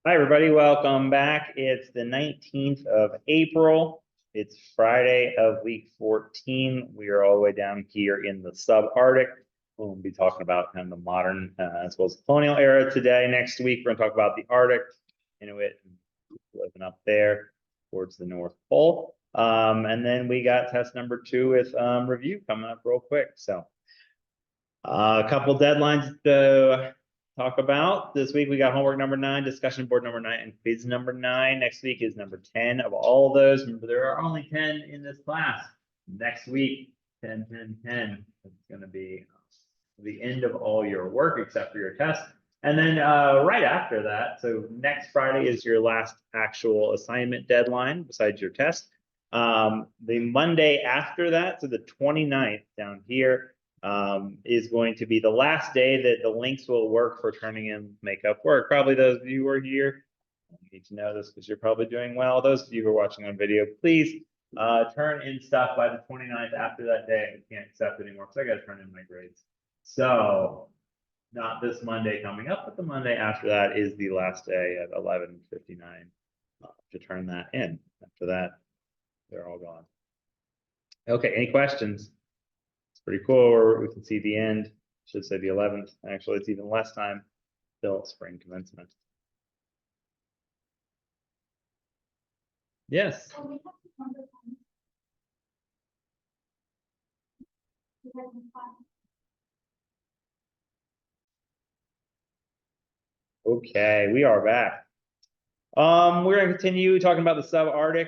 Hi, everybody. Welcome back. It's the 19th of April. It's Friday of week 14. We are all the way down here in the subarctic. We'll be talking about kind of the modern as well as the colonial era today. Next week, we're going to talk about the Arctic, Inuit, living up there towards the North Pole. And then we got test number 2 with review coming up real quick. So a couple deadlines to talk about. This week we got homework number 9, discussion board number 9, and quiz number 9. Next week is number 10 of all of those. Remember, there are only 10 in this class. Next week, 10, 10, 10. It's going to be the end of all your work except for your test. And then right after that, so next Friday is your last actual assignment deadline besides your test. The Monday after that, so the 29th down here, is going to be the last day that the links will work for turning in makeup work. Probably those of you who are here need to know this because you're probably doing well. Those of you who are watching on video, please turn in stuff by the 29th after that day. I can't accept anymore because I got to turn in my grades. So not this Monday coming up, but the Monday after that is the last day at 11:59 to turn that in. After that, they're all gone. Okay, any questions? Pretty cool, or we can see the end. Should say the 11th. Actually, it's even less time till spring commencement. Yes. Okay, we are back. We're gonna continue talking about the subarctic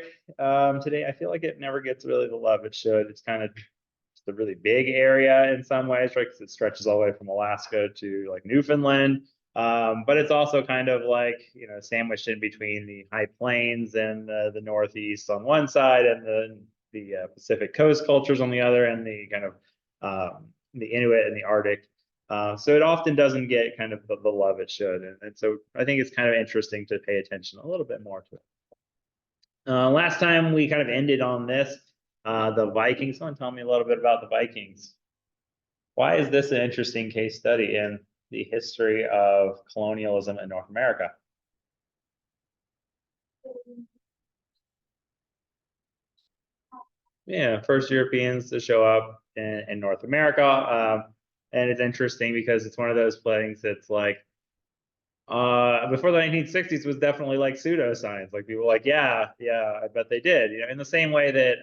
today. I feel like it never gets really the love it should. It's kind of just a really big area in some ways, right? Because it stretches all the way from Alaska to like Newfoundland. But it's also kind of like, sandwiched in between the high plains and the Northeast on one side and the Pacific coast cultures on the other, and the kind of the Inuit and the Arctic. So it often doesn't get kind of the love it should. And so I think it's kind of interesting to pay attention a little bit more to it. Last time we kind of ended on this, the Vikings. Someone tell me a little bit about the Vikings. Why is this an interesting case study in the history of colonialism in North America? Yeah, first Europeans to show up in North America. And it's interesting because it's one of those things that's like, before the 1960s was definitely like pseudoscience. Like people were like, yeah, I bet they did. In the same way that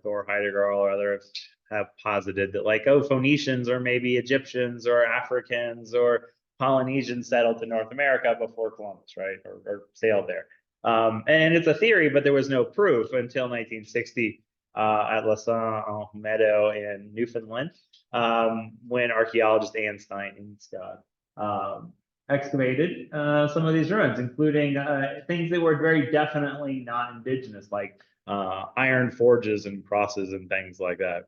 Thor Heidegger or others have posited that like, oh, Phoenicians or maybe Egyptians or Africans or Polynesians settled to North America before Columbus, right? Or sailed there. And it's a theory, but there was no proof until 1960 at La Saint-Meadow in Newfoundland, when archaeologist Anne Stein and Scott excavated some of these ruins, including things that were very definitely not indigenous, like iron forges and crosses and things like that.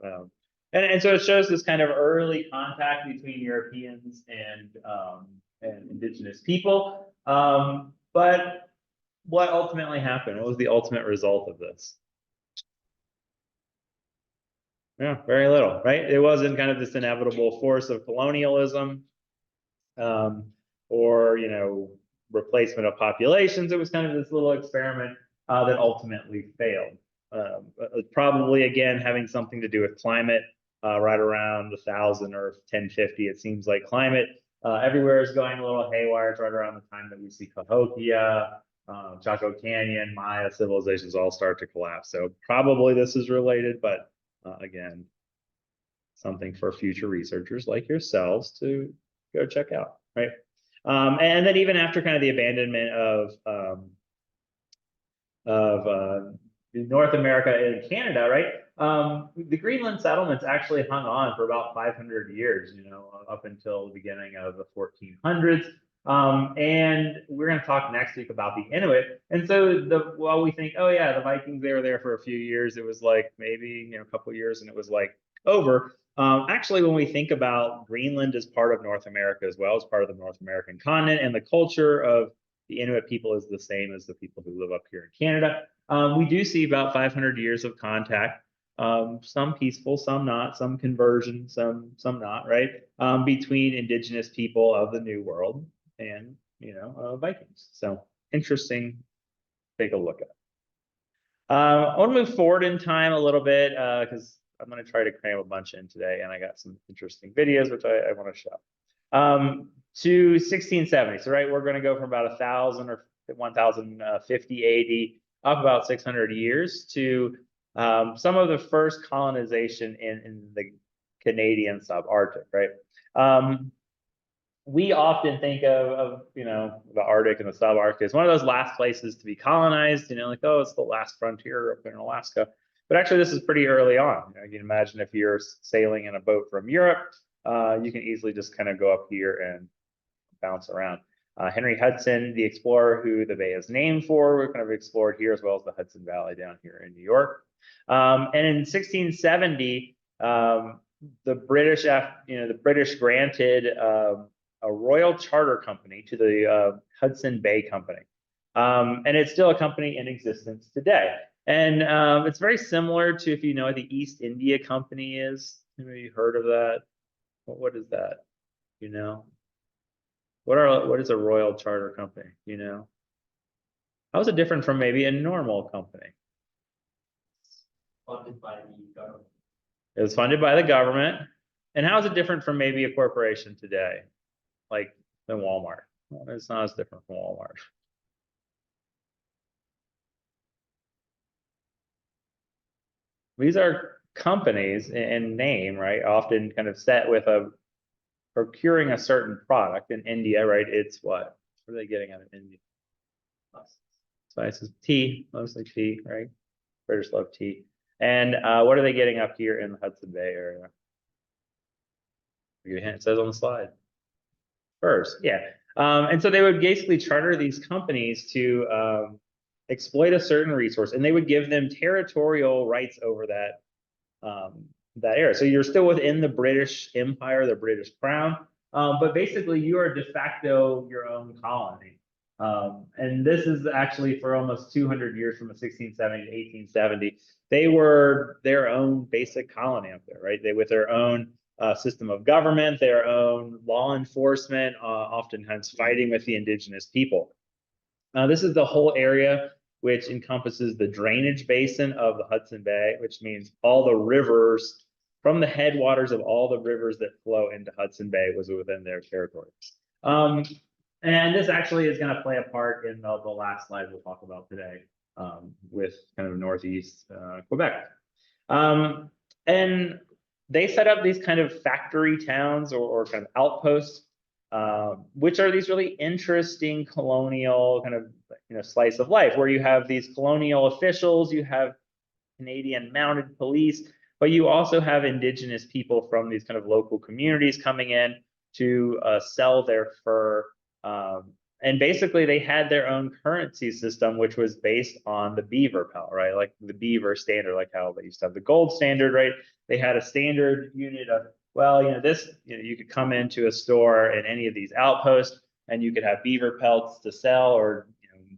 And so it shows this kind of early contact between Europeans and indigenous people. But what ultimately happened? What was the ultimate result of this? Yeah, very little, right? It wasn't kind of this inevitable force of colonialism. Or replacement of populations. It was kind of this little experiment that ultimately failed. Probably again having something to do with climate. Right around 1000 or 1050, it seems like climate everywhere is going a little haywire. It's right around the time that we see Cahokia, Chaco Canyon, Maya civilizations all start to collapse. So probably this is related, but again, something for future researchers like yourselves to go check out, right? And then even after kind of the abandonment of North America and Canada, right? The Greenland settlements actually hung on for about 500 years, up until the beginning of the 1400s. And we're going to talk next week about the Inuit. And so while we think, oh yeah, the Vikings, they were there for a few years, it was like maybe a couple of years and it was like over. Actually, when we think about Greenland as part of North America as well, as part of the North American continent, and the culture of the Inuit people is the same as the people who live up here in Canada, we do see about 500 years of contact. Some peaceful, some not, some conversion, some not, right? Between indigenous people of the New World and Vikings. So interesting. Take a look at. I want to move forward in time a little bit because I'm going to try to cram a bunch in today, and I got some interesting videos which I want to show. To 1670. So right, we're going to go from about 1000 or 1050 AD up about 600 years to some of the first colonization in the Canadian subarctic, right? We often think of the Arctic and the subarctic as one of those last places to be colonized, like, oh, it's the last frontier up in Alaska. But actually, this is pretty early on. You can imagine if you're sailing in a boat from Europe, you can easily just kind of go up here and bounce around. Henry Hudson, the explorer who the bay is named for, we kind of explored here, as well as the Hudson Valley down here in New York. And in 1670, the British granted a royal charter company to the Hudson Bay Company. And it's still a company in existence today. And it's very similar to, if you know what the East India Company is. Maybe you heard of that? What is that? What is a royal charter company? How is it different from maybe a normal company? Funded by the government. It was funded by the government. And how is it different from maybe a corporation today, like than Walmart? Well, it's not as different from Walmart. These are companies in name, right? Often kind of set with procuring a certain product. In India, right? It's what? What are they getting out of India? Spices, tea, mostly tea, right? British love tea. And what are they getting up here in the Hudson Bay area? It says on the slide. Furs, yeah. And so they would basically charter these companies to exploit a certain resource, and they would give them territorial rights over that area. So you're still within the British Empire, the British Crown, but basically you are de facto your own colony. And this is actually for almost 200 years, from 1670 to 1870. They were their own basic colony up there, right? They with their own system of government, their own law enforcement, oftentimes fighting with the indigenous people. This is the whole area which encompasses the drainage basin of the Hudson Bay, which means all the rivers from the headwaters of all the rivers that flow into Hudson Bay was within their territory. And this actually is going to play a part in the last slide we'll talk about today, with kind of Northeast Quebec. And they set up these kind of factory towns or kind of outposts, which are these really interesting colonial kind of slice of life, where you have these colonial officials, you have Canadian mounted police, but you also have indigenous people from these kind of local communities coming in to sell their fur. And basically they had their own currency system, which was based on the beaver pelt, right? Like the beaver standard, like how they used to have the gold standard, right? They had a standard unit of, well, you could come into a store in any of these outposts and you could have beaver pelts to sell, or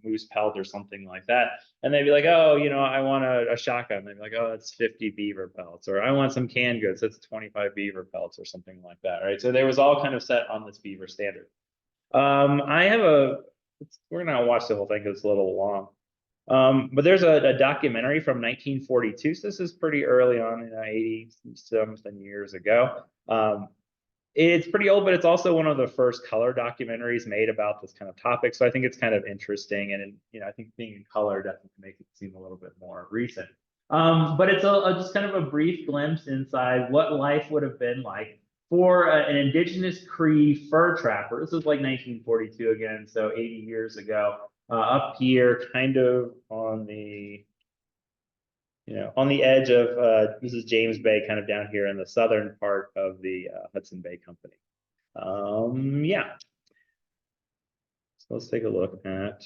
moose pelt or something like that. And they'd be like, oh, I want a shotgun. They'd be like, oh, that's 50 beaver pelts. Or I want some canned goods. That's 25 beaver pelts or something like that, right? So there was all kind of set on this beaver standard. We're gonna watch the whole thing because it's a little long. But there's a documentary from 1942. So this is pretty early on, 80 something years ago. It's pretty old, but it's also one of the first color documentaries made about this kind of topic. So I think it's kind of interesting, and I think being in color definitely makes it seem a little bit more recent. But it's just kind of a brief glimpse inside what life would have been like for an indigenous Cree fur trapper. This was like 1942 again, so 80 years ago, up here, kind of on the edge of this is James Bay, kind of down here in the southern part of the Hudson Bay Company. Yeah. So let's take a look at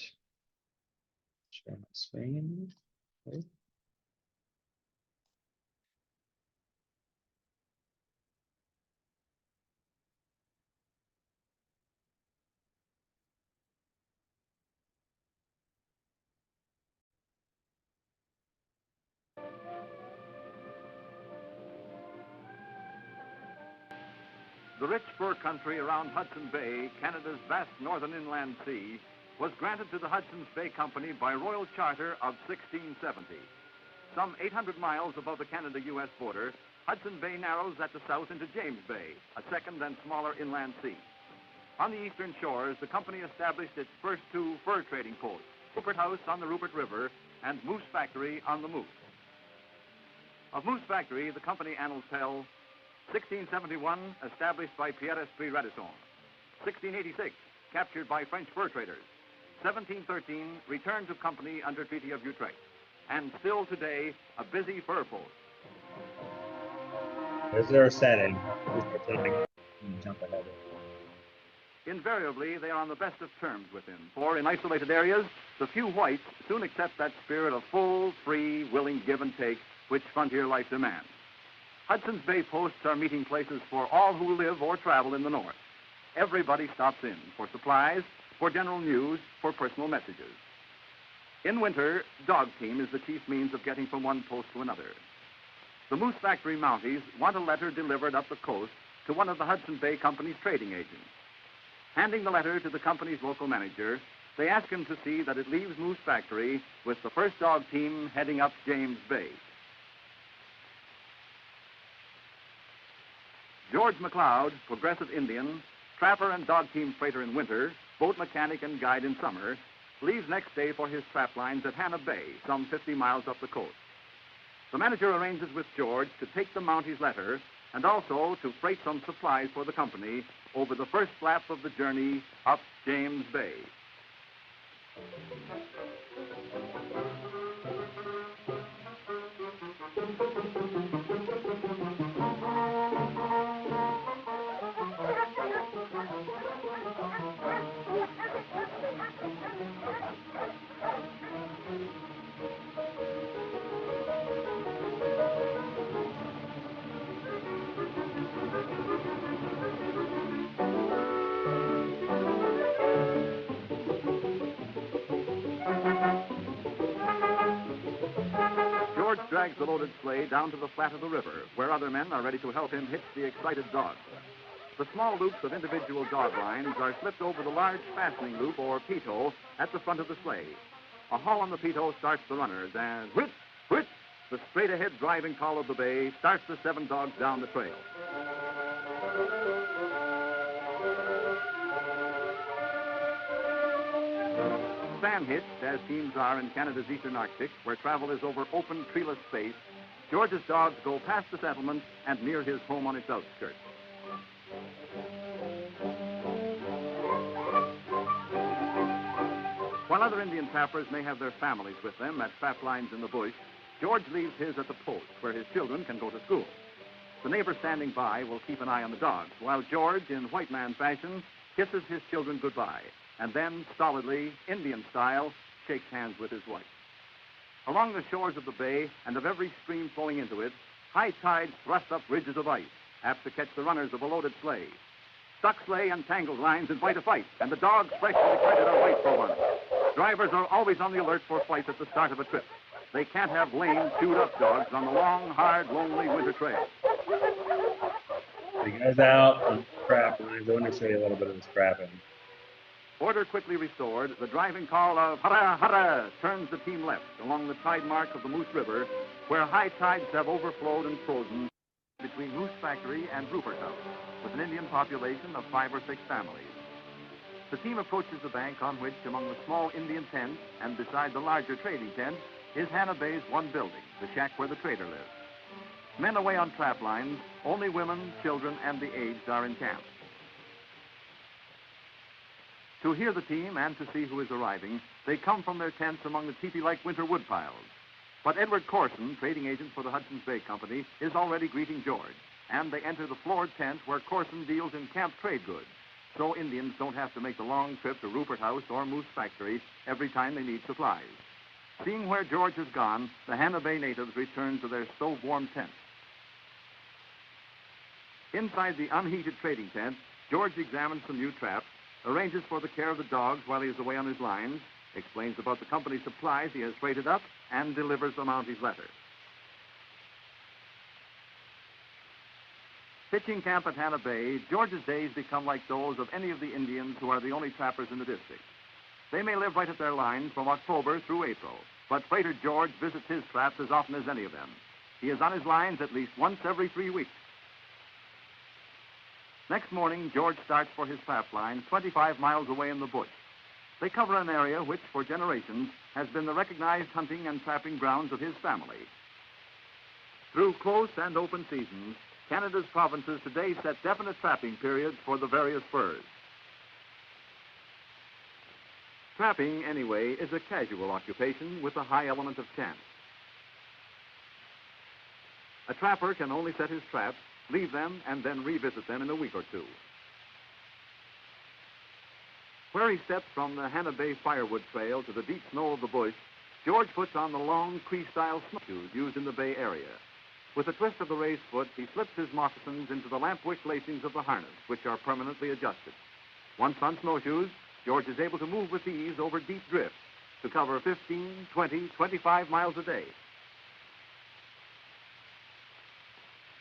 share my screen. Okay. The rich fur country around Hudson Bay, Canada's vast northern inland sea, was granted to the Hudson's Bay Company by royal charter of 1670. Some 800 miles above the Canada-U.S. border, Hudson Bay narrows at the south into James Bay, a second and smaller inland sea. On the eastern shores, the company established its first two fur trading posts, Rupert House on the Rupert River and Moose Factory on the Moose. Of Moose Factory, the company annals tell 1671, established by Pierre Esprit Radisson. 1686, captured by French fur traders. 1713, returned to company under Treaty of Utrecht. And still today, a busy fur post. There's their setting. Jump ahead. Invariably, they are on the best of terms with him, for in isolated areas, the few whites soon accept that spirit of full, free, willing give and take which frontier life demands. Hudson's Bay posts are meeting places for all who live or travel in the north. Everybody stops in for supplies, for general news, for personal messages. In winter, dog team is the chief means of getting from one post to another. The Moose Factory Mounties want a letter delivered up the coast to one of the Hudson Bay Company's trading agents. Handing the letter to the company's local manager, they ask him to see that it leaves Moose Factory with the first dog team heading up James Bay. George McLeod, progressive Indian, trapper and dog team freighter in winter, boat mechanic and guide in summer, leaves next day for his trap lines at Hannah Bay, some 50 miles up the coast. The manager arranges with George to take the Mounties' letter and also to freight some supplies for the company over the first lap of the journey up James Bay. George drags the loaded sleigh down to the flat of the river, where other men are ready to help him hitch the excited dogs. The small loops of individual dog lines are slipped over the large fastening loop or peto at the front of the sleigh. A haul on the peto starts the runners, and whip, whip, the straight-ahead driving call of the bay starts the 7 dogs down the trail. Fan-hitched, as teams are in Canada's eastern Arctic, where travel is over open, treeless space, George's dogs go past the settlement and near his home on its outskirts. While other Indian trappers may have their families with them at trap lines in the bush, George leaves his at the post, where his children can go to school. The neighbor standing by will keep an eye on the dogs, while George, in white man fashion, kisses his children goodbye, and then, stolidly, Indian style, shakes hands with his wife. Along the shores of the bay and of every stream flowing into it, high tides thrust up ridges of ice, apt to catch the runners of a loaded sleigh. Stuck sleigh and tangled lines invite a fight, and the dogs, fresh and excited, are white for once. Drivers are always on the alert for fights at the start of a trip. They can't have lame, chewed-up dogs on the long, hard, lonely winter trail. He goes out on scrap lines. I want to show you a little bit of the scrapping. Order quickly restored, the driving call of hurrah, hurrah turns the team left along the tide mark of the Moose River, where high tides have overflowed and frozen between Moose Factory and Rupert House, with an Indian population of 5 or 6 families. The team approaches the bank on which, among the small Indian tents and beside the larger trading tent, is Hannah Bay's one building, the shack where the trader lives. Men away on trap lines, only women, children, and the aged are in camp. To hear the team and to see who is arriving, they come from their tents among the teepee-like winter wood piles. But Edward Corson, trading agent for the Hudson's Bay Company, is already greeting George, and they enter the floored tent where Corson deals in camp trade goods, so Indians don't have to make the long trip to Rupert House or Moose Factory every time they need supplies. Seeing where George has gone, the Hannah Bay natives return to their stove-warm tents. Inside the unheated trading tent, George examines some new traps, arranges for the care of the dogs while he is away on his lines, explains about the company's supplies he has freighted up, and delivers the Mountie's letter. Pitching camp at Hannah Bay, George's days become like those of any of the Indians who are the only trappers in the district. They may live right at their line from October through April, but Freighter George visits his traps as often as any of them. He is on his lines at least once every 3 weeks. Next morning, George starts for his trap line 25 miles away in the bush. They cover an area which, for generations, has been the recognized hunting and trapping grounds of his family. Through close and open seasons, Canada's provinces today set definite trapping periods for the various furs. Trapping, anyway, is a casual occupation with a high element of chance. A trapper can only set his traps, leave them, and then revisit them in a week or two. Where he steps from the Hannah Bay firewood trail to the deep snow of the bush, George puts on the long Cree-style snowshoes used in the Bay area. With a twist of the raised foot, he slips his moccasins into the lampwick lacings of the harness, which are permanently adjusted. Once on snowshoes, George is able to move with ease over deep drifts to cover 15, 20, 25 miles a day.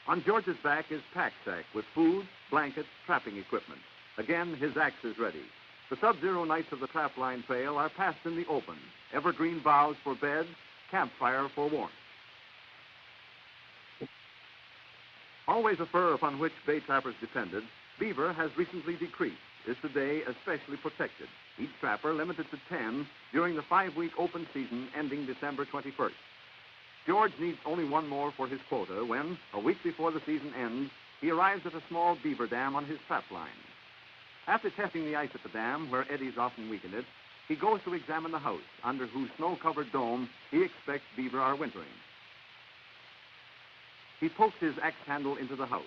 On George's back is pack sack with food, blankets, trapping equipment. Again, his axe is ready. The sub-zero nights of the trap line trail are passed in the open, evergreen boughs for beds, campfire for warmth. Always a fur upon which bay trappers depended, beaver has recently decreased, is today especially protected. Each trapper limited to 10 during the 5-week open season ending December 21st. George needs only one more for his quota when, a week before the season ends, he arrives at a small beaver dam on his trap line. After testing the ice at the dam, where eddies often weaken it, he goes to examine the house, under whose snow-covered dome he expects beaver are wintering. He pokes his axe handle into the house.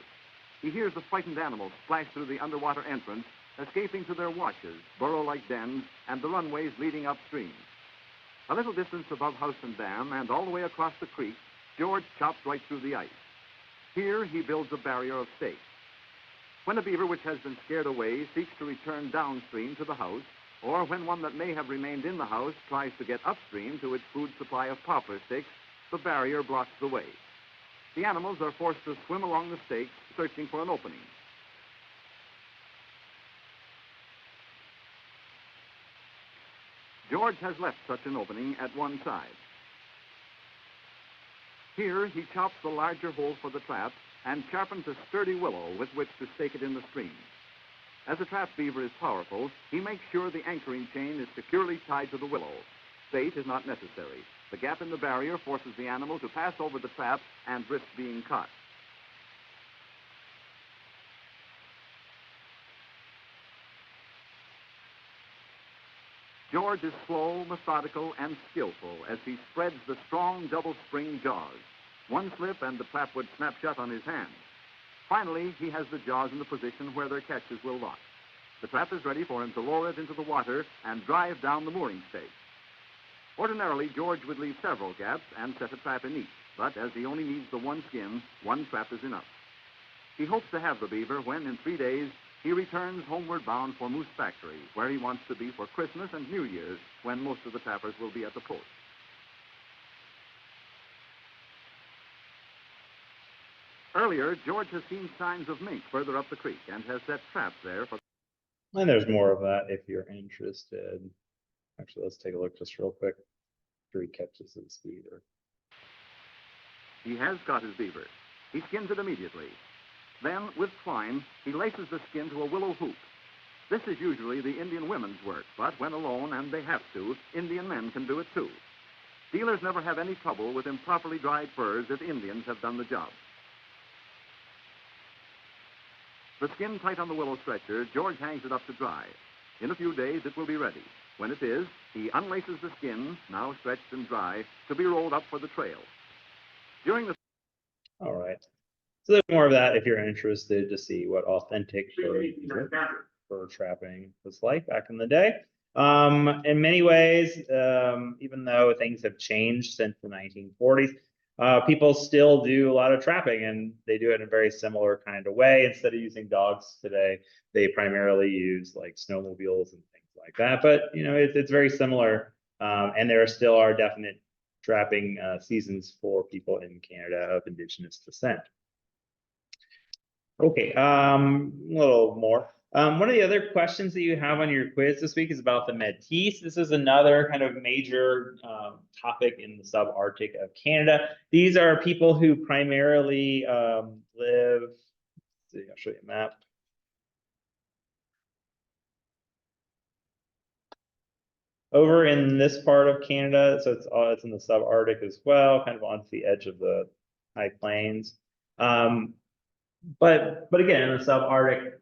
He hears the frightened animals splash through the underwater entrance, escaping to their washes, burrow-like dens, and the runways leading upstream. A little distance above house and dam, and all the way across the creek, George chops right through the ice. Here he builds a barrier of stakes. When a beaver which has been scared away seeks to return downstream to the house, or when one that may have remained in the house tries to get upstream to its food supply of poplar sticks, the barrier blocks the way. The animals are forced to swim along the stakes, searching for an opening. George has left such an opening at one side. Here he chops the larger hole for the trap and sharpens a sturdy willow with which to stake it in the stream. As the trap beaver is powerful, he makes sure the anchoring chain is securely tied to the willow. Bait is not necessary. The gap in the barrier forces the animal to pass over the trap and risk being caught. George is slow, methodical, and skillful as he spreads the strong double-spring jaws. One slip and the trap would snap shut on his hand. Finally, he has the jaws in the position where their catches will lock. The trap is ready for him to lower it into the water and drive down the mooring stake. Ordinarily, George would leave several gaps and set a trap in each, but as he only needs the one skin, one trap is enough. He hopes to have the beaver when, in 3 days, he returns homeward bound for Moose Factory, where he wants to be for Christmas and New Year's, when most of the trappers will be at the post. Earlier, George has seen signs of mink further up the creek and has set traps there for... And there's more of that if you're interested. Actually, let's take a look just real quick. After he catches his beaver. He has caught his beaver. He skins it immediately. Then, with twine, he laces the skin to a willow hoop. This is usually the Indian women's work, but when alone, and they have to, Indian men can do it too. Dealers never have any trouble with improperly dried furs if Indians have done the job. The skin tight on the willow stretcher, George hangs it up to dry. In a few days, it will be ready. When it is, he unlaces the skin, now stretched and dry, to be rolled up for the trail. During the... All right. So there's more of that if you're interested to see what authentic fur trapping was like back in the day. In many ways, even though things have changed since the 1940s, people still do a lot of trapping, and they do it in a very similar kind of way. Instead of using dogs today, they primarily use like snowmobiles and things like that. But you know, it's very similar, and there still are definite trapping seasons for people in Canada of Indigenous descent. Okay, a little more. One of the other questions that you have on your quiz this week is about the Métis. This is another kind of major topic in the subarctic of Canada. These are people who primarily live, let's see, I'll show you a map. Over in this part of Canada, so it's in the subarctic as well, kind of onto the edge of the high plains. But again, in the subarctic,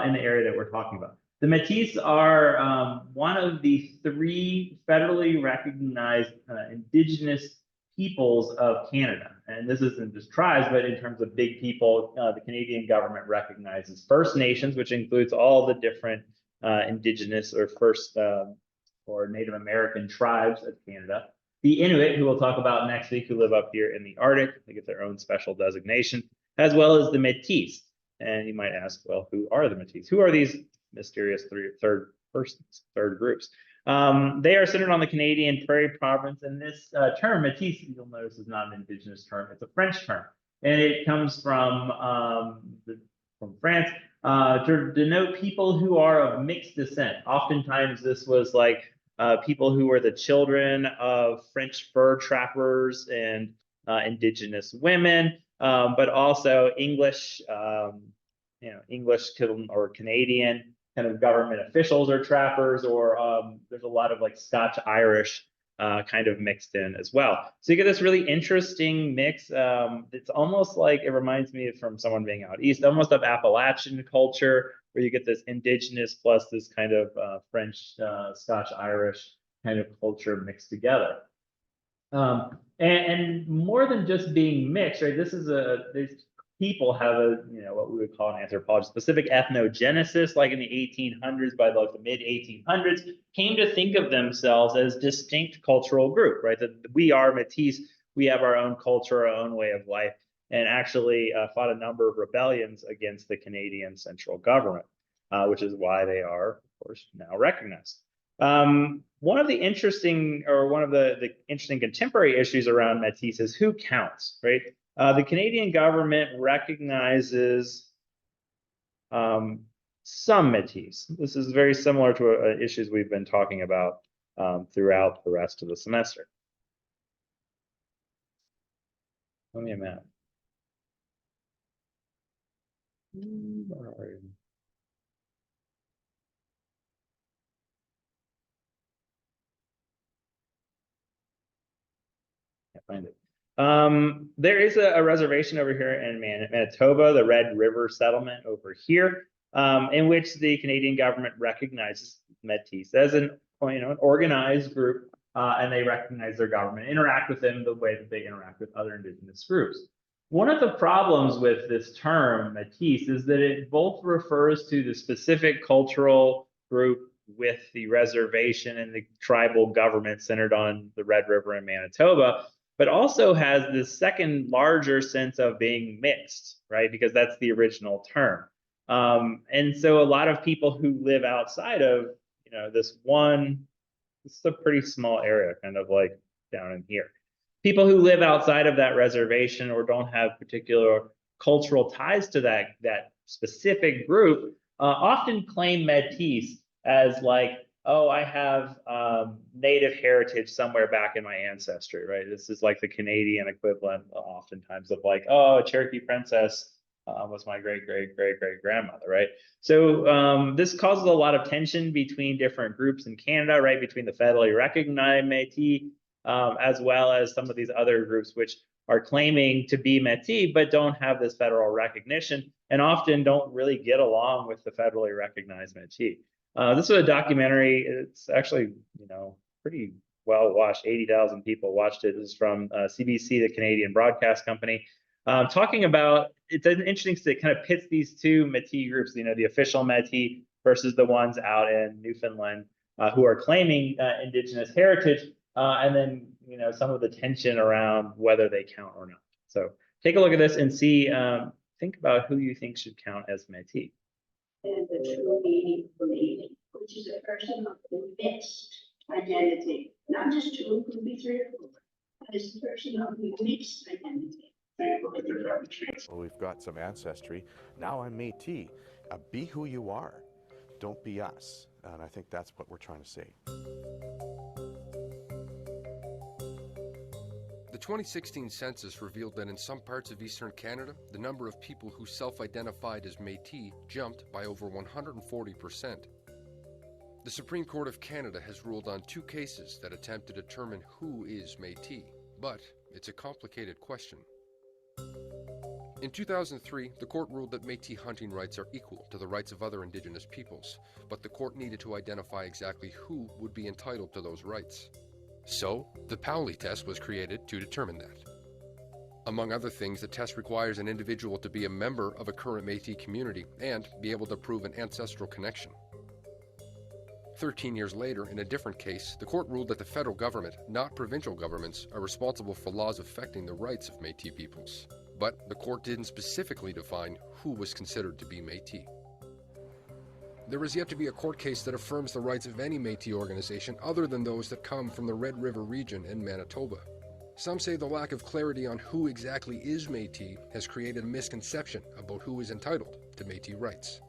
in the area that we're talking about. The Métis are one of the three federally recognized indigenous peoples of Canada. And this isn't just tribes, but in terms of big people, the Canadian government recognizes First Nations, which includes all the different indigenous or First or Native American tribes of Canada. The Inuit, who we'll talk about next week, who live up here in the Arctic, they get their own special designation, as well as the Métis. And you might ask, well, who are the Métis? Who are these mysterious third groups? They are centered on the Canadian Prairie Province, and this term, Métis, you'll notice is not an indigenous term, it's a French term. And it comes from France to denote people who are of mixed descent. Oftentimes this was like people who were the children of French fur trappers and indigenous women, but also English, English or Canadian kind of government officials or trappers, or there's a lot of like Scotch Irish kind of mixed in as well. So you get this really interesting mix. It's almost like, it reminds me from someone being out east, almost of Appalachian culture, where you get this indigenous plus this kind of French, Scotch Irish kind of culture mixed together. And more than just being mixed, right? These people have what we would call an anthropology specific ethnogenesis, like in the 1800s, by like the mid 1800s, came to think of themselves as distinct cultural group, right? That we are Métis, we have our own culture, our own way of life, and actually fought a number of rebellions against the Canadian central government, which is why they are, of course, now recognized. One of the interesting contemporary issues around Métis is who counts, right? The Canadian government recognizes some Métis. This is very similar to issues we've been talking about throughout the rest of the semester. Let me a map. Where are you? Can't find it. There is a reservation over here in Manitoba, the Red River settlement over here, in which the Canadian government recognizes Métis as an organized group, and they recognize their government, interact with them the way that they interact with other indigenous groups. One of the problems with this term, Métis, is that it both refers to the specific cultural group with the reservation and the tribal government centered on the Red River in Manitoba, but also has this second larger sense of being mixed, right? Because that's the original term. And so a lot of people who live outside of, this is a pretty small area, kind of like down in here. People who live outside of that reservation or don't have particular cultural ties to that specific group often claim Métis as like, oh, I have native heritage somewhere back in my ancestry, right? This is like the Canadian equivalent oftentimes of like, oh, a Cherokee princess was my great grandmother, right? So this causes a lot of tension between different groups in Canada, right? Between the federally recognized Métis, as well as some of these other groups which are claiming to be Métis, but don't have this federal recognition and often don't really get along with the federally recognized Métis. This is a documentary. It's actually, pretty well watched. 80,000 people watched it. This is from CBC, the Canadian Broadcast Company, talking about, it's an interesting, it kind of pits these two Métis groups, the official Métis versus the ones out in Newfoundland who are claiming indigenous heritage, and then, some of the tension around whether they count or not. So take a look at this and see, think about who you think should count as Métis. And the true meaning of Canadian, which is a person of mixed identity, not just two, could be three or four, but it's a person of mixed identity. They look at their family trees. Well, we've got some ancestry. Now I'm Métis. Be who you are. Don't be us. And I think that's what we're trying to say. The 2016 census revealed that in some parts of eastern Canada, the number of people who self-identified as Métis jumped by over 140%. The Supreme Court of Canada has ruled on 2 cases that attempt to determine who is Métis, but it's a complicated question. In 2003, the court ruled that Métis hunting rights are equal to the rights of other Indigenous peoples, but the court needed to identify exactly who would be entitled to those rights. So, the Pauli test was created to determine that. Among other things, the test requires an individual to be a member of a current Métis community and be able to prove an ancestral connection. 13 years later, in a different case, the court ruled that the federal government, not provincial governments, are responsible for laws affecting the rights of Métis peoples. But the court didn't specifically define who was considered to be Métis. There is yet to be a court case that affirms the rights of any Métis organization other than those that come from the Red River region in Manitoba. Some say the lack of clarity on who exactly is Métis has created a misconception about who is entitled to Métis rights.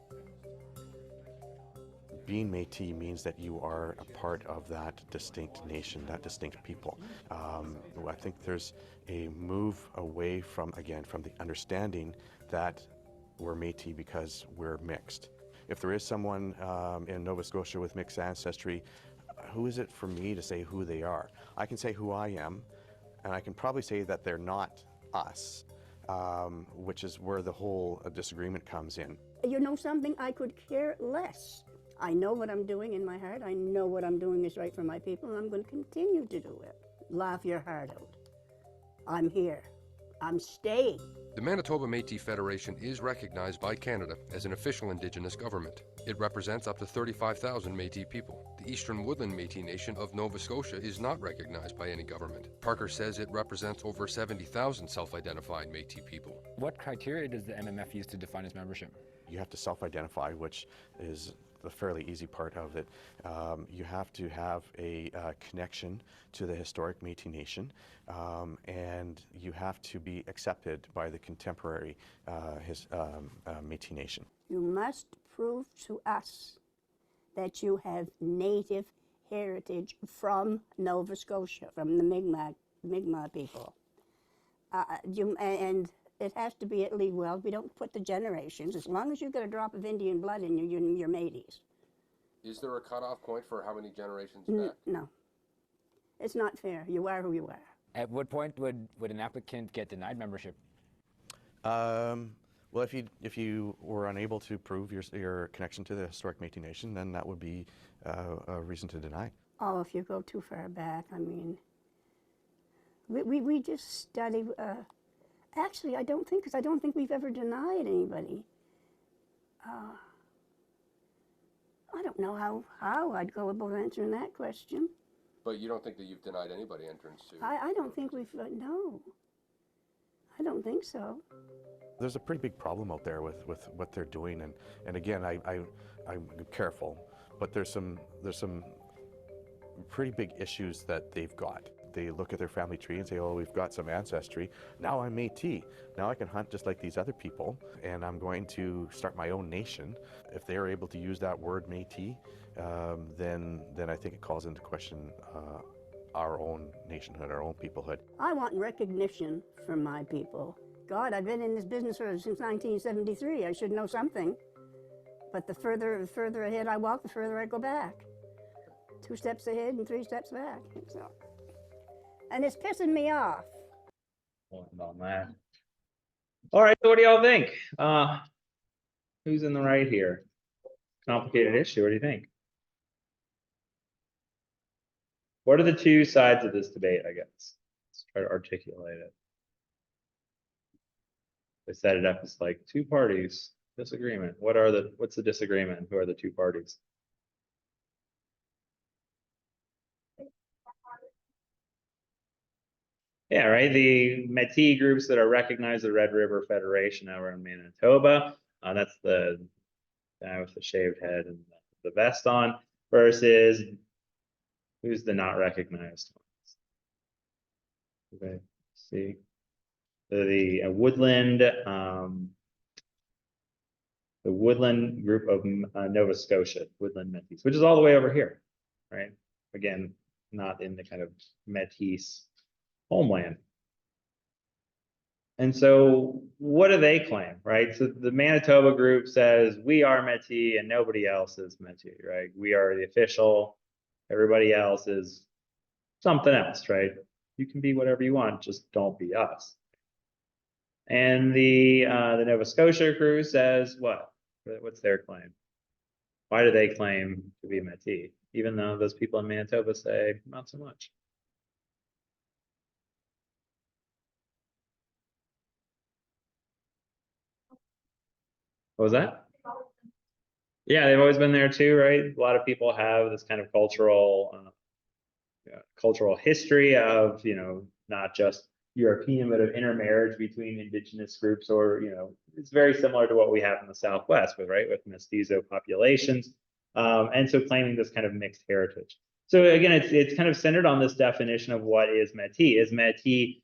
Being Métis means that you are a part of that distinct nation, that distinct people. I think there's a move away from the understanding that we're Métis because we're mixed. If there is someone in Nova Scotia with mixed ancestry, who is it for me to say who they are? I can say who I am, and I can probably say that they're not us, which is where the whole disagreement comes in. You know something? I could care less. I know what I'm doing in my heart. I know what I'm doing is right for my people, and I'm going to continue to do it. Laugh your heart out. I'm here. I'm staying. The Manitoba Métis Federation is recognized by Canada as an official Indigenous government. It represents up to 35,000 Métis people. The Eastern Woodland Métis Nation of Nova Scotia is not recognized by any government. Parker says it represents over 70,000 self-identified Métis people. What criteria does the MMF use to define its membership? You have to self-identify, which is the fairly easy part of it. You have to have a connection to the historic Métis Nation, and you have to be accepted by the contemporary Métis Nation. You must prove to us that you have native heritage from Nova Scotia, from the Mi'kmaq people. And it has to be at least, well, we don't put the generations. As long as you've got a drop of Indian blood in you, you're Métis. Is there a cutoff point for how many generations back? No. It's not fair. You are who you are. At what point would an applicant get denied membership? Well, if you were unable to prove your connection to the historic Métis Nation, then that would be a reason to deny. Oh, if you go too far back, I mean, we just study. Actually, I don't think we've ever denied anybody. I don't know how I'd go about answering that question. But you don't think that you've denied anybody entrance to? I don't think we've, no. I don't think so. There's a pretty big problem out there with what they're doing, and again, I'm careful, but there's some pretty big issues that they've got. They look at their family tree and say, oh, we've got some ancestry. Now I'm Métis. Now I can hunt just like these other people, and I'm going to start my own nation. If they're able to use that word Métis, then I think it calls into question our own nationhood, our own peoplehood. I want recognition from my people. God, I've been in this business since 1973. I should know something. But the further ahead I walk, the further I go back. 2 steps ahead and 3 steps back. So. And it's pissing me off. On that. All right, so what do y'all think? Who's in the right here? Complicated issue, what do you think? What are the 2 sides of this debate, I guess? Let's try to articulate it. They set it up as like 2 parties, disagreement. What's the disagreement? Who are the 2 parties? Yeah, right. The Métis groups that are recognized, the Red River Federation over in Manitoba. That's the guy with the shaved head and the vest on, versus who's the not recognized ones. Okay, see. Woodland, the Woodland group of Nova Scotia, Woodland Métis, which is all the way over here, right? Again, not in the kind of Métis homeland. And so what do they claim, right? So the Manitoba group says we are Métis and nobody else is Métis, right? We are the official, everybody else is something else, right? You can be whatever you want, just don't be us. And the Nova Scotia crew says what? What's their claim? Why do they claim to be Métis, even though those people in Manitoba say not so much? What was that? Yeah, they've always been there too, right? A lot of people have this kind of cultural history of, not just European, but of intermarriage between indigenous groups, or, it's very similar to what we have in the Southwest with, right, with mestizo populations. And so claiming this kind of mixed heritage. So again, it's kind of centered on this definition of what is Métis. Is Métis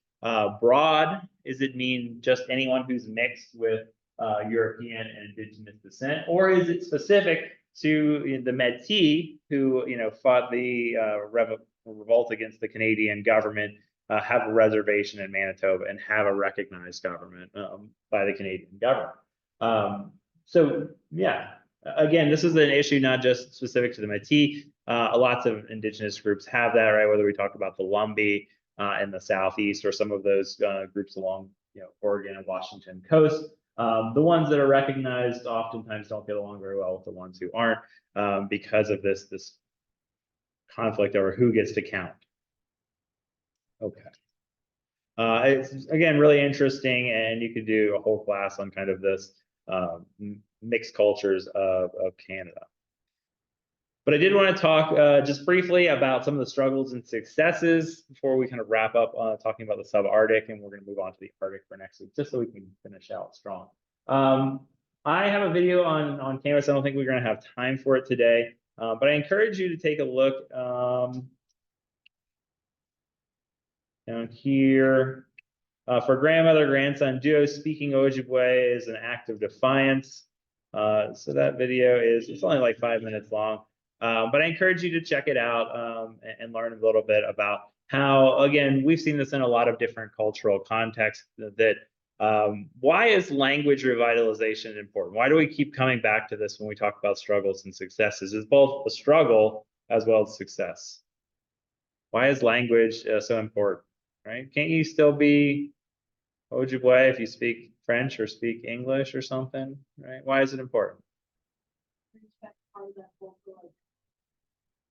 broad? Does it mean just anyone who's mixed with European and indigenous descent, or is it specific to the Métis who, fought the revolt against the Canadian government, have a reservation in Manitoba, and have a recognized government by the Canadian government? So yeah, again, this is an issue not just specific to the Métis. Lots of indigenous groups have that, right? Whether we talk about the Lumbee in the southeast, or some of those groups along, Oregon and Washington coast. The ones that are recognized oftentimes don't get along very well with the ones who aren't, because of this conflict over who gets to count. Okay. It's again really interesting, and you could do a whole class on kind of this mixed cultures of Canada. But I did want to talk just briefly about some of the struggles and successes before we kind of wrap up talking about the subarctic, and we're going to move on to the Arctic for next week, just so we can finish out strong. I have a video on Canvas. I don't think we're going to have time for it today, but I encourage you to take a look down here. For grandmother, grandson duo, speaking Ojibwe is an act of defiance. So that video it's only like 5 minutes long. But I encourage you to check it out and learn a little bit about how, again, we've seen this in a lot of different cultural contexts, that why is language revitalization important? Why do we keep coming back to this when we talk about struggles and successes? It's both a struggle as well as success. Why is language so important, right? Can't you still be Ojibwe if you speak French or speak English or something, right? Why is it important?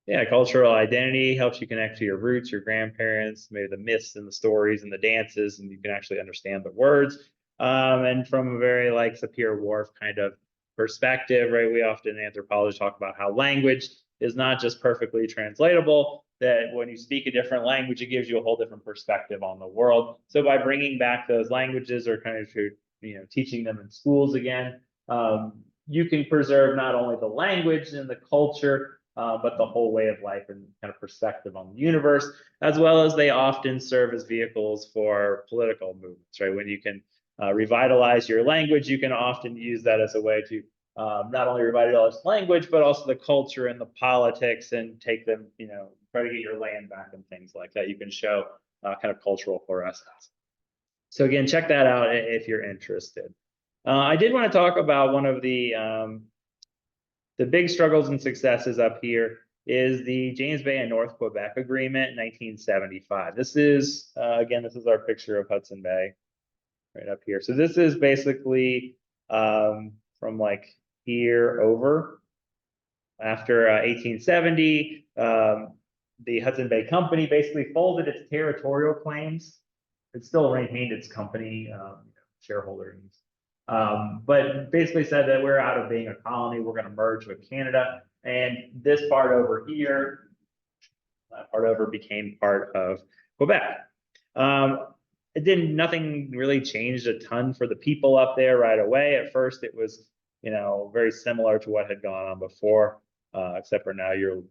Yeah, cultural identity helps you connect to your roots, your grandparents, maybe the myths and the stories and the dances, and you can actually understand the words. And from a very like Sapir-Whorf kind of perspective, right? We often in anthropology talk about how language is not just perfectly translatable, that when you speak a different language, it gives you a whole different perspective on the world. So by bringing back those languages, or kind of, teaching them in schools again, you can preserve not only the language and the culture, but the whole way of life and kind of perspective on the universe, as well as they often serve as vehicles for political movements, right? When you can revitalize your language, you can often use that as a way to not only revitalize language, but also the culture and the politics, and take them, try to get your land back and things like that. You can show kind of cultural fluorescence. So again, check that out if you're interested. I did want to talk about one of the big struggles and successes up here is the James Bay and North Quebec Agreement in 1975. This is, again, this is our picture of Hudson Bay right up here. So this is basically from like here over. After 1870, the Hudson Bay Company basically folded its territorial claims. It still maintained its company shareholders. But basically said that we're out of being a colony, we're going to merge with Canada, and this part over here, that part over, became part of Quebec. Nothing really changed a ton for the people up there right away. At first, it was, very similar to what had gone on before, except for now your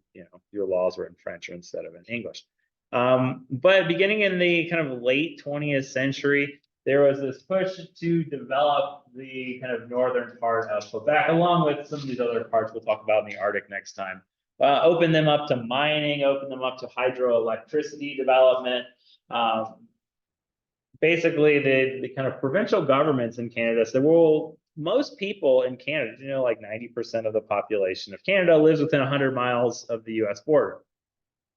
laws were in French instead of in English. But beginning in the kind of late 20th century, there was this push to develop the kind of northern part of Quebec, along with some of these other parts we'll talk about in the Arctic next time. Open them up to mining, open them up to hydroelectricity development. Basically, the kind of provincial governments in Canada said, well, most people in Canada, you know, like 90% of the population of Canada lives within 100 miles of the US border.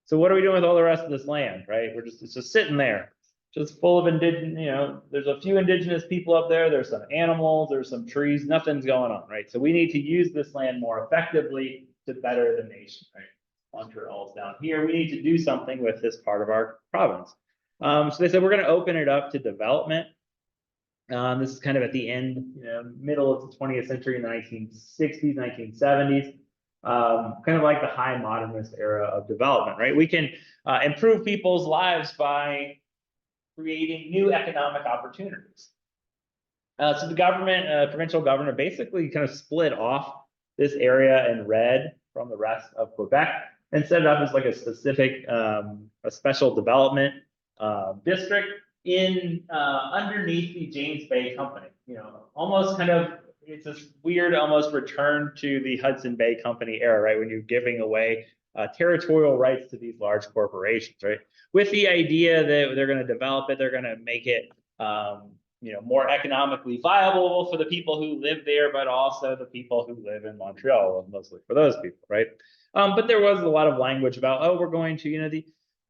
So what are we doing with all the rest of this land, right? It's just sitting there, just full of indigenous, you know, there's a few indigenous people up there, there's some animals, there's some trees, nothing's going on, right? So we need to use this land more effectively to better the nation, right? Montreal's down here, we need to do something with this part of our province. So they said, we're going to open it up to development. This is kind of at the end, you know, middle of the 20th century, in the 1960s, 1970s. Kind of like the high modernist era of development, right? We can improve people's lives by creating new economic opportunities. So the government, provincial government, basically kind of split off this area in red from the rest of Quebec and set it up as like a specific, a special development district in underneath the James Bay Company. You know, almost kind of, it's this weird almost return to the Hudson Bay Company era, right? When you're giving away territorial rights to these large corporations, right? With the idea that they're going to develop it, they're going to make it, you know, more economically viable for the people who live there, but also the people who live in Montreal, mostly for those people, right? But there was a lot of language about, oh, we're going to, you know,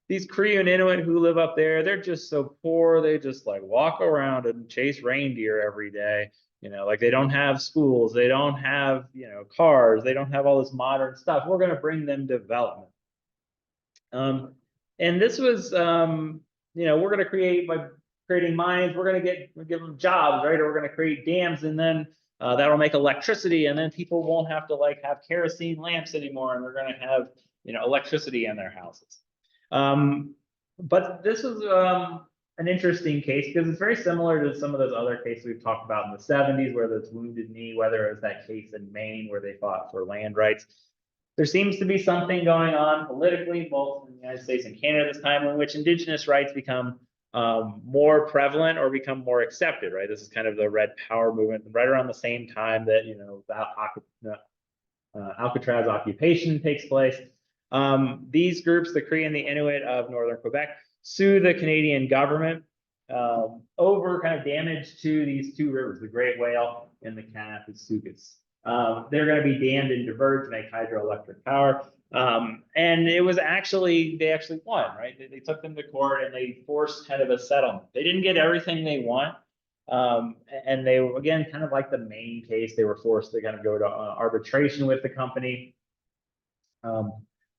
these Cree and Inuit who live up there, they're just so poor, they just like walk around and chase reindeer every day. You know, like they don't have schools, they don't have, you know, cars, they don't have all this modern stuff. We're going to bring them development. And this was, you know, we're going to create, by creating mines, we're going to give them jobs, right? Or we're going to create dams, and then that'll make electricity, and then people won't have to like have kerosene lamps anymore, and they're going to have, you know, electricity in their houses. But this was an interesting case because it's very similar to some of those other cases we've talked about in the 70s, where there's Wounded Knee, whether it was that case in Maine where they fought for land rights. There seems to be something going on politically, both in the United States and Canada this time, in which Indigenous rights become more prevalent or become more accepted, right? This is kind of the Red Power movement, right around the same time that, you know, Alcatraz occupation takes place. These groups, the Cree and the Inuit of northern Quebec, sue the Canadian government over kind of damage to these two rivers, the Great Whale and the Kanápaskis. They're going to be dammed and diverted to make hydroelectric power. And it was actually, they actually won, right? They took them to court and they forced kind of a settlement. They didn't get everything they want. And they, again, kind of like the main case, they were forced to kind of go to arbitration with the company.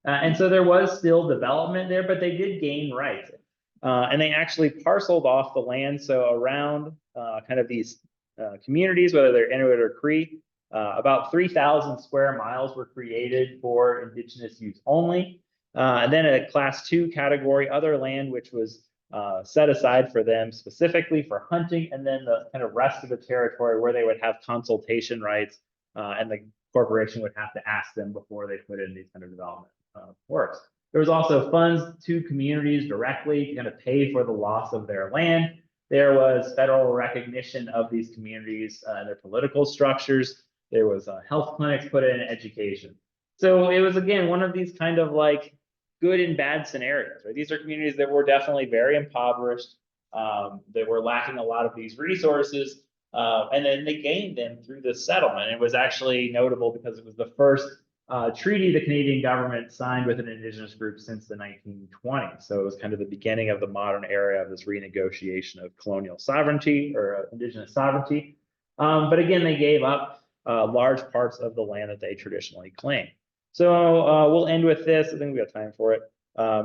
And so there was still development there, but they did gain rights. And they actually parceled off the land. So around kind of these communities, whether they're Inuit or Cree, about 3,000 square miles were created for Indigenous use only. And then a Class 2 category, other land, which was set aside for them specifically for hunting, and then the kind of rest of the territory where they would have consultation rights, and the corporation would have to ask them before they put in these kind of development works. There was also funds to communities directly to kind of pay for the loss of their land. There was federal recognition of these communities and their political structures. There was health clinics put in, education. So it was, again, one of these kind of like good and bad scenarios, right? These are communities that were definitely very impoverished, that were lacking a lot of these resources, and then they gained them through this settlement. It was actually notable because it was the first treaty the Canadian government signed with an Indigenous group since the 1920s. So it was kind of the beginning of the modern era of this renegotiation of colonial sovereignty or Indigenous sovereignty. But again, they gave up large parts of the land that they traditionally claimed. So we'll end with this. I think we got time for it.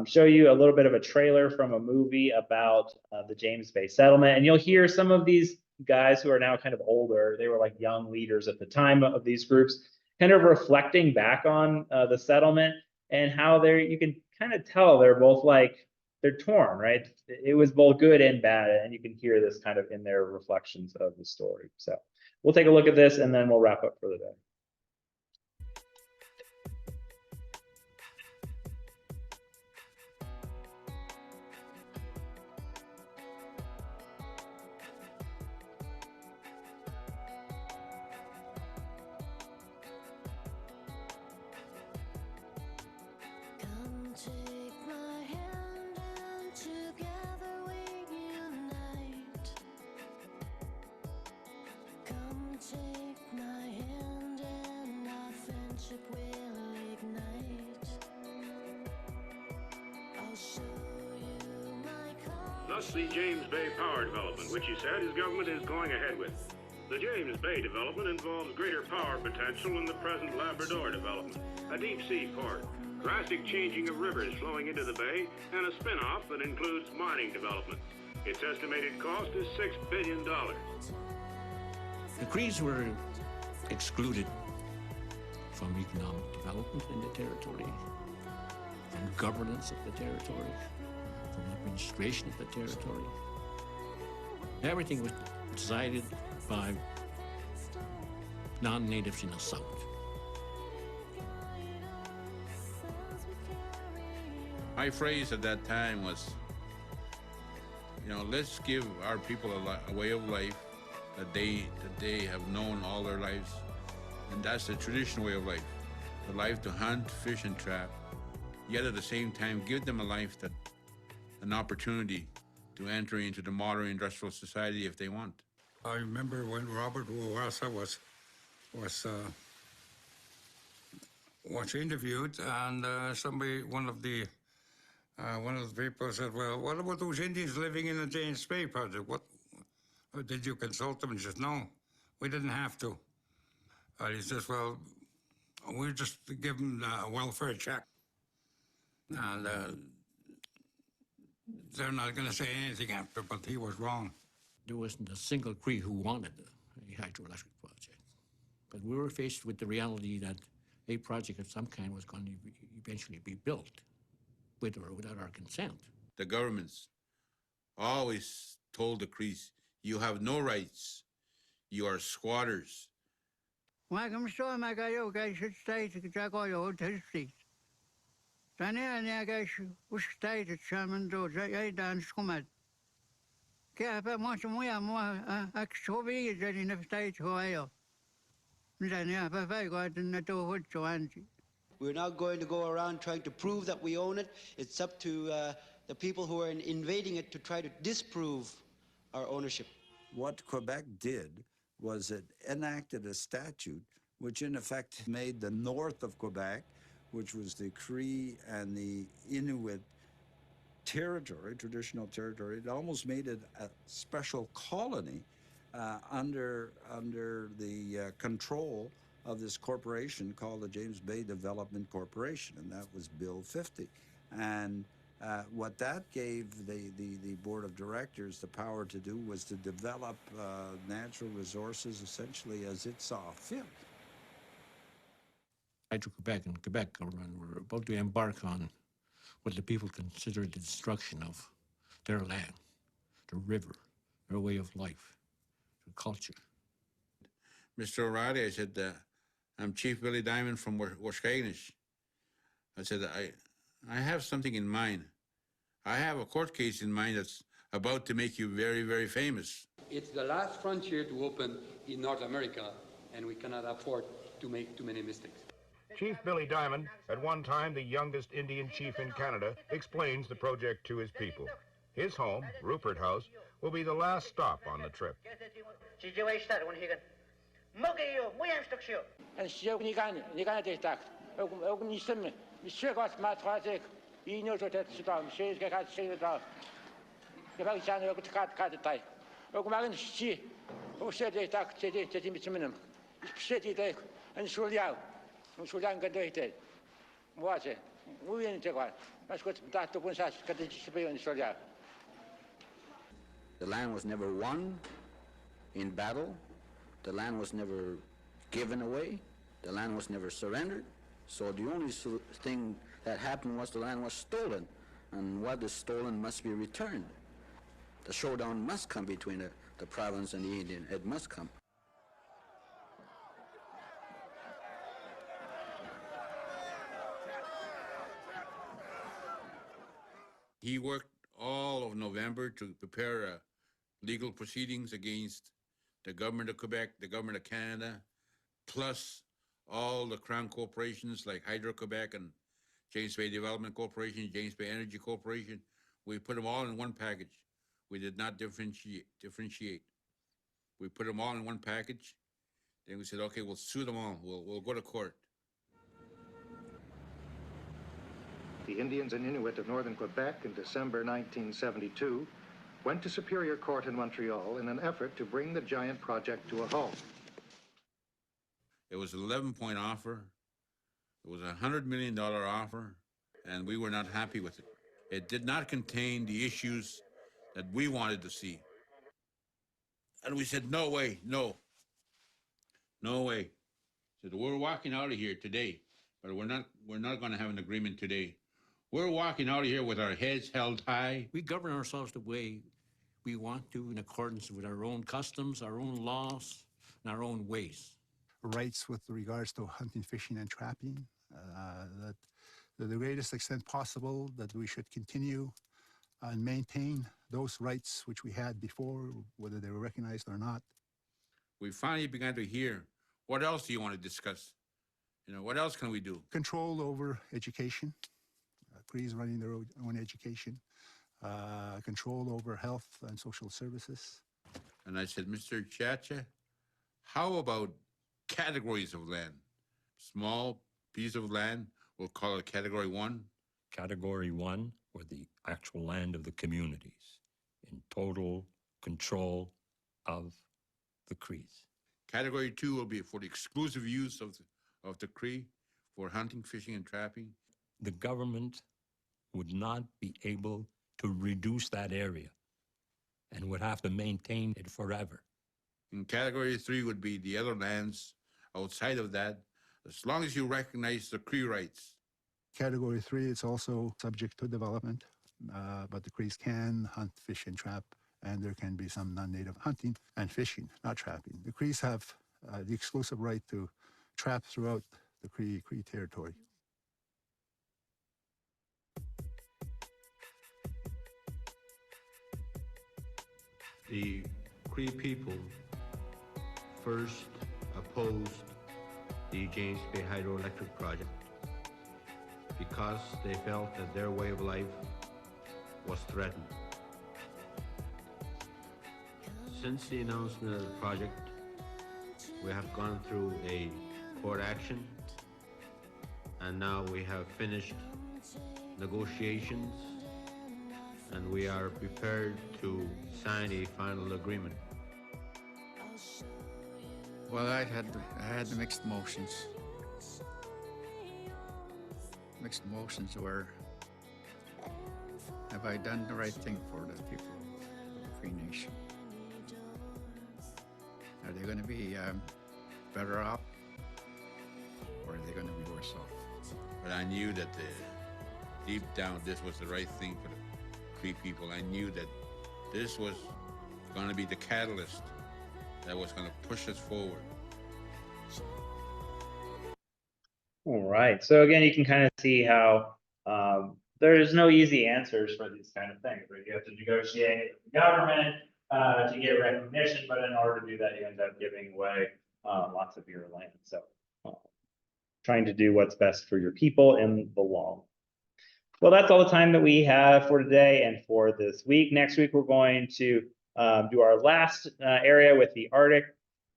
Show you a little bit of a trailer from a movie about the James Bay settlement. And you'll hear some of these guys who are now kind of older. They were like young leaders at the time of these groups, kind of reflecting back on the settlement and how you can kind of tell they're both like, they're torn, right? It was both good and bad. And you can hear this kind of in their reflections of the story. So we'll take a look at this and then we'll wrap up for the day. take my hand and together we unite. Come take my hand and our friendship will ignite. I'll show you my car. Thus the James Bay Power Development, which he said his government is going ahead with. The James Bay development involves greater power potential than the present Labrador development, a deep-sea port, drastic changing of rivers flowing into the bay, and a spin-off that includes mining developments. Its estimated cost is $6 billion. The Crees were excluded from economic development in the territory, from governance of the territory, from administration of the territory. Everything was decided by non-natives in the South. My phrase at that time was, let's give our people a way of life that they have known all their lives. And that's the traditional way of life. The life to hunt, fish, and trap. Yet at the same time, give them an opportunity to enter into the modern industrial society if they want. I remember when Robert Wawasa was interviewed, and one of the people said, "Well, what about those Indians living in the James Bay project? Did you consult them?" He says, "No, we didn't have to." He says, "Well, we just give them a welfare check, and they're not going to say anything after." But he was wrong. There wasn't a single Cree who wanted a hydroelectric project. But we were faced with the reality that a project of some kind was going to eventually be built, with or without our consent. The governments always told the Crees, you have no rights. You are squatters. We're not going to go around trying to prove that we own it. It's up to the people who are invading it to try to disprove our ownership. What Quebec did was it enacted a statute which in effect made the north of Quebec, which was the Cree and the Inuit territory, traditional territory, it almost made it a special colony under the control of this corporation called the James Bay Development Corporation, and that was Bill 50. And what that gave the board of directors the power to do was to develop natural resources essentially as it saw fit. Hydro-Quebec and Quebec government were about to embark on what the people considered the destruction of their land, their river, their way of life, their culture. Mr. O'Reilly, I said, I'm Chief Billy Diamond from Waskaganish. I said, I have something in mind. I have a court case in mind that's about to make you very, very famous. It's the last frontier to open in North America, and we cannot afford to make too many mistakes. Chief Billy Diamond, at one time the youngest Indian chief in Canada, explains the project to his people. His home, Rupert House, will be the last stop on the trip. The land was never won in battle. The land was never given away. The land was never surrendered. So the only thing that happened was the land was stolen, and what is stolen must be returned. The showdown must come between the province and the Indian. It must come. He worked all of November to prepare legal proceedings against the government of Quebec, the government of Canada, plus all the crown corporations like Hydro-Quebec and James Bay Development Corporation, James Bay Energy Corporation. We put them all in one package. We did not differentiate. We put them all in one package. Then we said, okay, we'll sue them all. We'll go to court. The Indians and Inuit of northern Quebec in December 1972 went to Superior Court in Montreal in an effort to bring the giant project to a halt. It was an 11-point offer. It was a $100 million offer, and we were not happy with it. It did not contain the issues that we wanted to see. And we said, no way, no way. Said, we're walking out of here today, but we're not going to have an agreement today. We're walking out of here with our heads held high. We govern ourselves the way we want to in accordance with our own customs, our own laws, and our own ways. Rights with regards to hunting, fishing, and trapping, that to the greatest extent possible, that we should continue and maintain those rights which we had before, whether they were recognized or not. We finally began to hear, what else do you want to discuss? You know, what else can we do? Control over education, Crees running their own education, control over health and social services. And I said, Mr. Chacha, how about categories of land? Small piece of land, we'll call it Category 1. Category 1, or the actual land of the communities, in total control of the Crees. Category 2 will be for the exclusive use of the Cree for hunting, fishing, and trapping. The government would not be able to reduce that area and would have to maintain it forever. And Category 3 would be the other lands outside of that, as long as you recognize the Cree rights. Category 3, it's also subject to development, but the Crees can hunt, fish, and trap, and there can be some non-native hunting and fishing, not trapping. The Crees have the exclusive right to trap throughout the Cree territory. The Cree people first opposed the James Bay Hydroelectric project because they felt that their way of life was threatened. Since the announcement of the project, we have gone through a court action, and now we have finished negotiations, and we are prepared to sign a final agreement. Well, I had the mixed emotions. Mixed emotions were, have I done the right thing for the people of the Cree Nation? Are they going to be better off, or are they going to be worse off? But I knew that deep down this was the right thing for the Cree people. I knew that this was going to be the catalyst that was going to push us forward. All right. So again, you can kind of see how there's no easy answers for these kind of things, right? You have to negotiate with the government to get recognition, but in order to do that, you end up giving away lots of your land. So trying to do what's best for your people in the long. Well, that's all the time that we have for today and for this week. Next week, we're going to do our last area with the Arctic.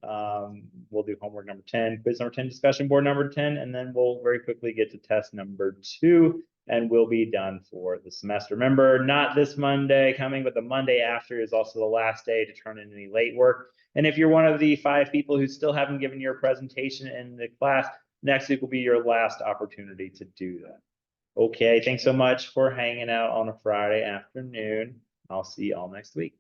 We'll do homework number 10, quiz number 10, discussion board number 10, and then we'll very quickly get to test number 2, and we'll be done for the semester. Remember, not this Monday coming, but the Monday after is also the last day to turn in any late work. And if you're one of the 5 people who still haven't given your presentation in the class, next week will be your last opportunity to do that. Okay, thanks so much for hanging out on a Friday afternoon. I'll see you all next week.